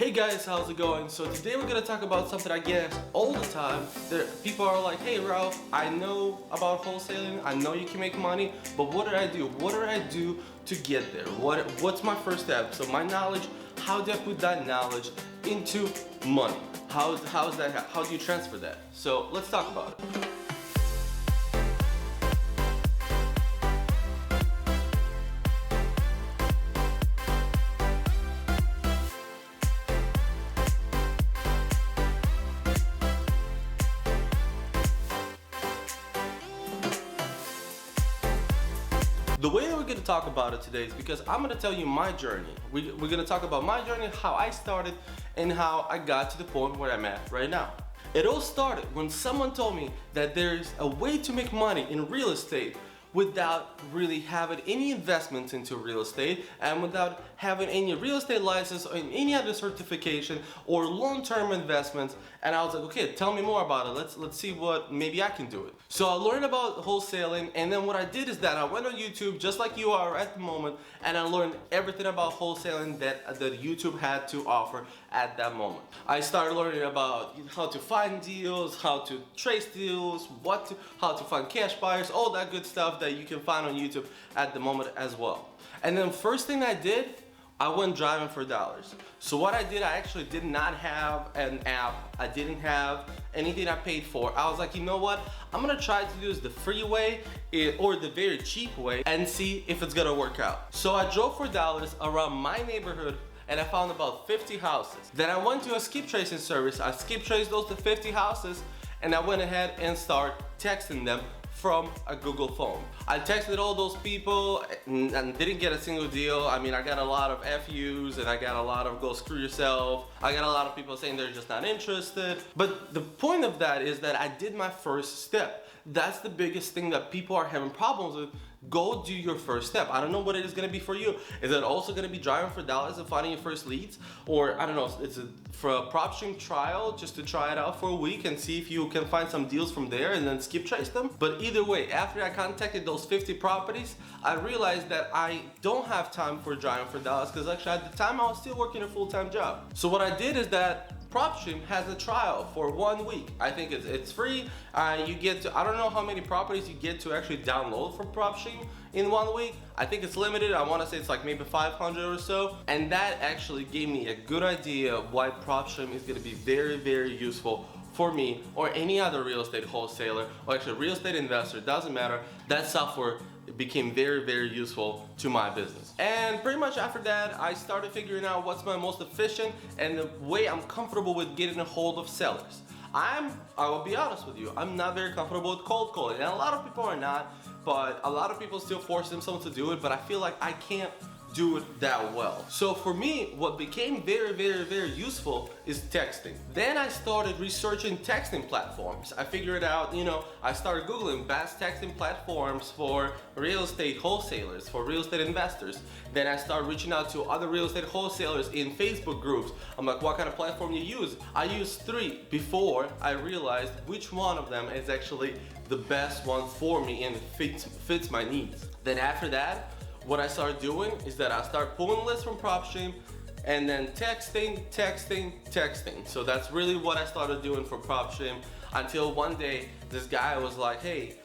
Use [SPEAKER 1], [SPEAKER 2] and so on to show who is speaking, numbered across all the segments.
[SPEAKER 1] Hey guys, how's it going? So today we're gonna talk about something I get asked all the time. That people are like, hey Ralph, I know about wholesaling, I know you can make money, but what did I do? What did I do to get there? What's my first step? So my knowledge, how do I put that knowledge into money? How do you transfer that? So let's talk about it. The way that we're going to talk about it today is because I'm going to tell you my journey. We're going to talk about my journey, how I started, and how I got to the point where I'm at right now. It all started when someone told me that there's a way to make money in real estate without really having any investments into real estate and without having any real estate license or any other certification or long-term investments. And I was like, okay, tell me more about it. Let's see what maybe I can do it. So I learned about wholesaling, and then what I did is that I went on YouTube just like you are at the moment, and I learned everything about wholesaling that YouTube had to offer at that moment. I started learning about how to find deals, how to trace deals, how to find cash buyers, all that good stuff that you can find on YouTube at the moment as well. And then first thing I did, I went driving for dollars. So what I did, I actually did not have an app. I didn't have anything I paid for. I was like, you know what? I'm gonna try to use the free way or the very cheap way and see if it's gonna work out. So I drove for dollars around my neighborhood and I found about 50 houses. Then I went to a skip tracing service. I skip traced those to 50 houses and I went ahead and started texting them from a Google phone. I texted all those people and didn't get a single deal. I mean, I got a lot of FUs and I got a lot of go screw yourself. I got a lot of people saying they're just not interested. But the point of that is that I did my first step. That's the biggest thing that people are having problems with. Go do your first step. I don't know what it is gonna be for you. Is it also gonna be driving for dollars and finding your first leads? Or I don't know, it's for a prop stream trial just to try it out for a week and see if you can find some deals from there and then skip trace them? But either way, after I contacted those 50 properties, I realized that I don't have time for driving for dollars because actually at the time I was still working a full-time job. So what I did is that PropStream has a trial for 1 week. I think it's free. You get to, I don't know how many properties you get to actually download from PropStream in 1 week. I think it's limited. I want to say it's like maybe 500 or so. And that actually gave me a good idea of why PropStream is going to be very, very useful for me or any other real estate wholesaler or actually real estate investor. Doesn't matter. That software became very, very useful to my business. And pretty much after that, I started figuring out what's my most efficient and the way I'm comfortable with getting a hold of sellers. I will be honest with you, I'm not very comfortable with cold calling, and a lot of people are not, but a lot of people still force themselves to do it, but I feel like I can't do it that well. So for me, what became very, very, very useful is texting. Then I started researching texting platforms. I figured out, I started Googling best texting platforms for real estate wholesalers, for real estate investors. Then I started reaching out to other real estate wholesalers in Facebook groups. I'm like, what kind of platform you use? I used 3 before I realized which one of them is actually the best one for me and fits my needs. Then after that, what I started doing is that I start pulling lists from PropStream and then texting. So that's really what I started doing for PropStream until one day this guy was like, hey,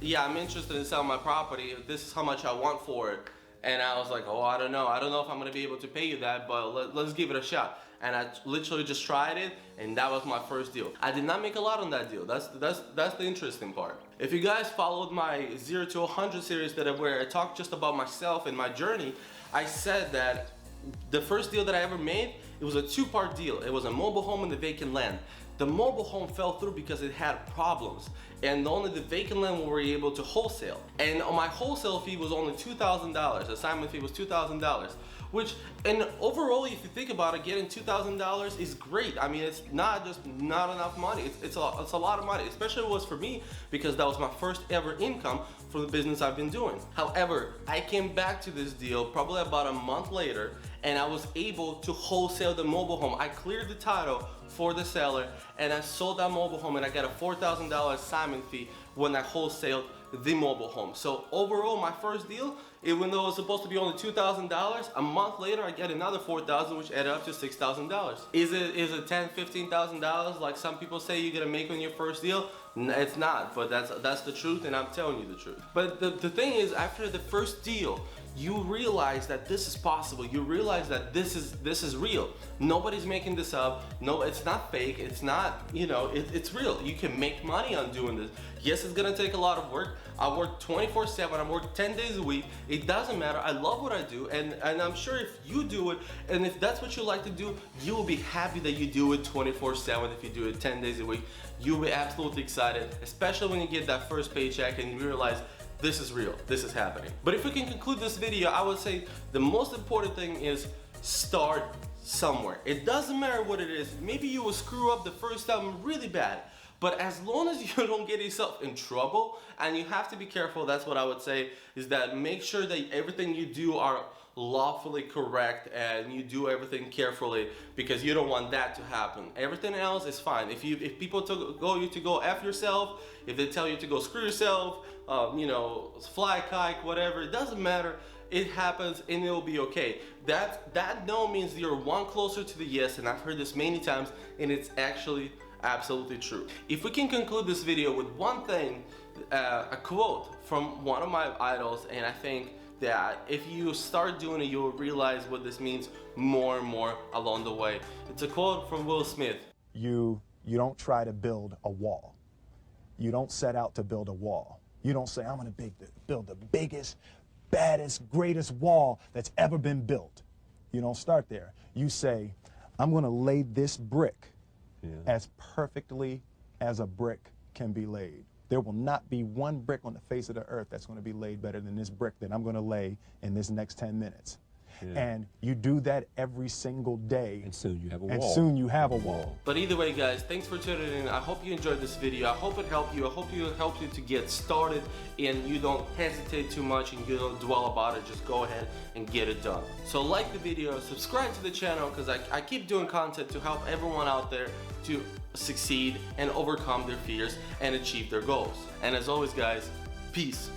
[SPEAKER 1] yeah, I'm interested in selling my property. This is how much I want for it. And I was like, oh, I don't know if I'm gonna be able to pay you that, but let's give it a shot. And I literally just tried it, and that was my first deal. I did not make a lot on that deal. That's the interesting part. If you guys followed my 0 to 100 series where I talked just about myself and my journey, I said that the first deal that I ever made, it was a 2-part deal. It was a mobile home in the vacant land. The mobile home fell through because it had problems, and only the vacant land we were able to wholesale. And my wholesale fee was only $2,000. Assignment fee was $2,000, which, and overall, if you think about it, getting $2,000 is great. I mean, it's not enough money. It's a lot of money, especially it was for me because that was my first ever income for the business I've been doing. However, I came back to this deal probably about a month later, and I was able to wholesale the mobile home. I cleared the title for the seller and I sold that mobile home, and I got a $4,000 assignment fee when I wholesaled the mobile home. So overall, my first deal, even though it was supposed to be only $2,000, a month later I get another $4,000, which added up to $6,000. Is it $10,000, $15,000 like some people say you're gonna make on your first deal? It's not, but that's the truth, and I'm telling you the truth. But the thing is, after the first deal, you realize that this is possible. You realize that this is real. Nobody's making this up. No, it's not fake. It's not, you know, it's real. You can make money on doing this. Yes, it's gonna take a lot of work. I work 24/7. I work 10 days a week. It doesn't matter. I love what I do, and I'm sure if you do it, and if that's what you like to do, you will be happy that you do it 24/7. If you do it 10 days a week, you'll be absolutely excited, especially when you get that first paycheck and you realize this is real, this is happening. But if we can conclude this video, I would say the most important thing is start somewhere. It doesn't matter what it is. Maybe you will screw up the first time really bad, but as long as you don't get yourself in trouble, and you have to be careful, that's what I would say, is that make sure that everything you do are lawfully correct and you do everything carefully, because you don't want that to happen. Everything else is fine. If people tell you to go F yourself, if they tell you to go screw yourself, you know, fly kite, whatever, it doesn't matter. It happens and it'll be okay. That no means you're one closer to the yes, and I've heard this many times, and it's actually absolutely true. If we can conclude this video with one thing, a quote from one of my idols, and I think that if you start doing it, you'll realize what this means more and more along the way. It's a quote from Will Smith.
[SPEAKER 2] You don't try to build a wall. You don't set out to build a wall. You don't say, I'm gonna build the biggest, baddest, greatest wall that's ever been built. You don't start there. You say, I'm gonna lay this brick as perfectly as a brick can be laid. There will not be one brick on the face of the earth that's going to be laid better than this brick that I'm going to lay in this next 10 minutes. And you do that every single day.
[SPEAKER 3] And soon you have a wall.
[SPEAKER 2] And soon you have a wall.
[SPEAKER 1] But either way, guys, thanks for tuning in. I hope you enjoyed this video. I hope it helped you. I hope it helped you to get started and you don't hesitate too much and you don't dwell about it. Just go ahead and get it done. So like the video, subscribe to the channel, because I keep doing content to help everyone out there to succeed and overcome their fears and achieve their goals. And as always, guys, peace.